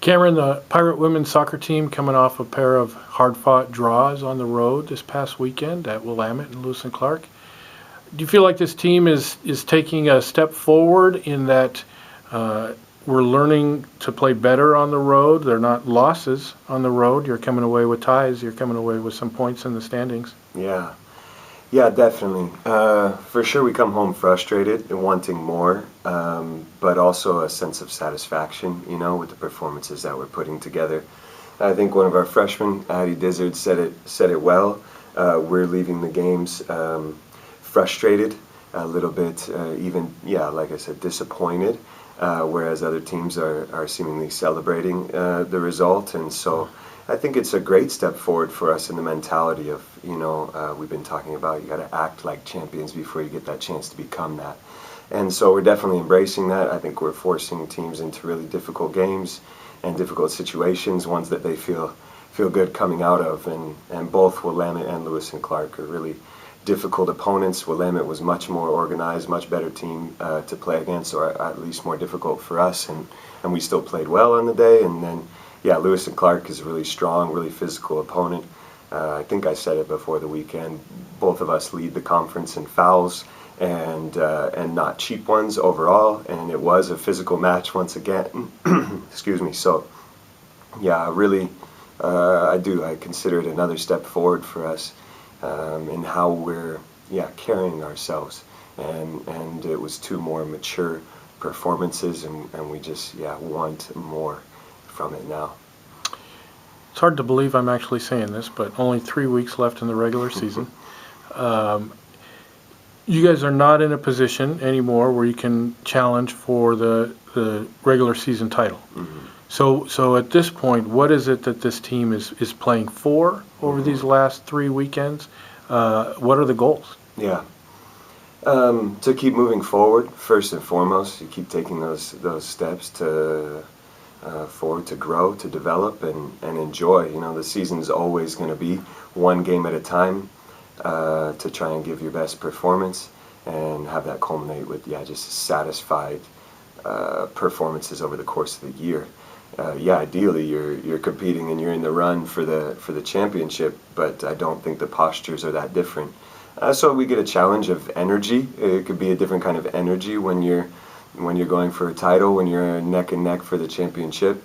Cameron, the Pirate women's soccer team coming off a pair of hard-fought draws on the road this past weekend at Willamette and Lewis and Clark. Do you feel like this team is taking a step forward in that we're learning to play better on the road? They're not losses on the road. You're coming away with ties. You're coming away with some points in the standings. Yeah, definitely. For sure, we come home frustrated and wanting more, but also a sense of satisfaction, with the performances that we're putting together. I think one of our freshmen, Addie Dizzard, said it well. We're leaving the games frustrated, a little bit, like I said, disappointed, whereas other teams are seemingly celebrating the result. And so I think it's a great step forward for us in the mentality of, we've been talking about you got to act like champions before you get that chance to become that. And so we're definitely embracing that. I think we're forcing teams into really difficult games and difficult situations, ones that they feel good coming out of. And both Willamette and Lewis and Clark are really difficult opponents. Willamette was much more organized, much better team to play against, or at least more difficult for us, and we still played well on the day. And then, Lewis and Clark is a really strong, really physical opponent. I think I said it before the weekend, both of us lead the conference in fouls and not cheap ones overall, and it was a physical match once again. Excuse me. So, really, I consider it another step forward for us. In how we're carrying ourselves, and it was two more mature performances, and we just want more from it now. It's hard to believe I'm actually saying this, but only 3 weeks left in the regular season. You guys are not in a position anymore where you can challenge for the regular season title. Mm-hmm. So at this point, what is it that this team is playing for over these last 3 weekends? What are the goals? To keep moving forward, first and foremost. You keep taking those steps forward to grow, to develop, and enjoy. The season's always going to be one game at a time, to try and give your best performance and have that culminate with just satisfied performances over the course of the year. Ideally you're competing and you're in the run for the championship, but I don't think the postures are that different. So we get a challenge of energy. It could be a different kind of energy when you're going for a title, when you're neck and neck for the championship.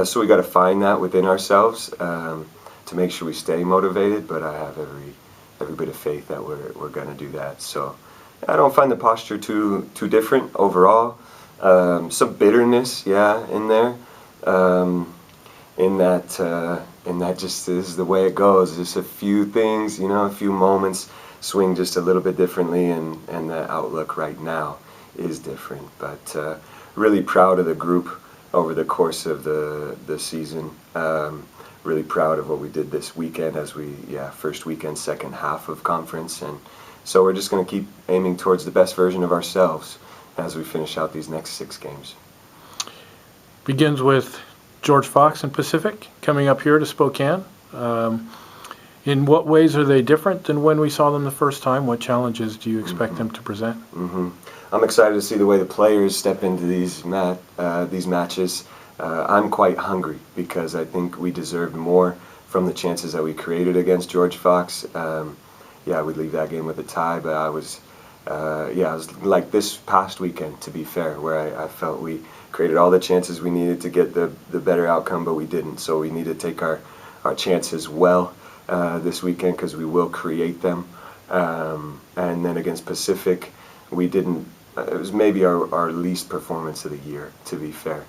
So we got to find that within ourselves to make sure we stay motivated. But I have every bit of faith that we're going to do that. So I don't find the posture too different overall. Some bitterness, in there. In that just is the way it goes. Just a few things, a few moments swing just a little bit differently, and the outlook right now is different. But really proud of the group over the course of the season. Really proud of what we did this weekend as we first weekend, second half of conference, and so we're just going to keep aiming towards the best version of ourselves as we finish out these next 6 games. Begins with George Fox and Pacific coming up here to Spokane. In what ways are they different than when we saw them the first time? What challenges do you expect them to present? I'm excited to see the way the players step into these matches. I'm quite hungry because I think we deserved more from the chances that we created against George Fox. We'd leave that game with a tie, but I was like this past weekend, to be fair, where I felt we created all the chances we needed to get the better outcome, but we didn't. So we need to take our chances well this weekend, because we will create them. And then against Pacific, we didn't. It was maybe our least performance of the year, to be fair.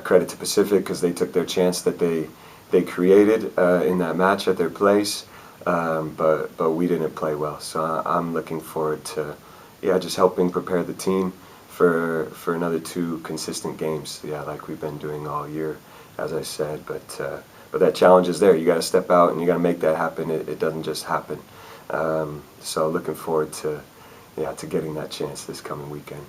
Credit to Pacific, because they took their chance that they created in that match at their place, but we didn't play well. So I'm looking forward to just helping prepare the team for another 2 consistent games, like we've been doing all year, as I said. But that challenge is there. You got to step out and you got to make that happen. It doesn't just happen. So looking forward to getting that chance this coming weekend.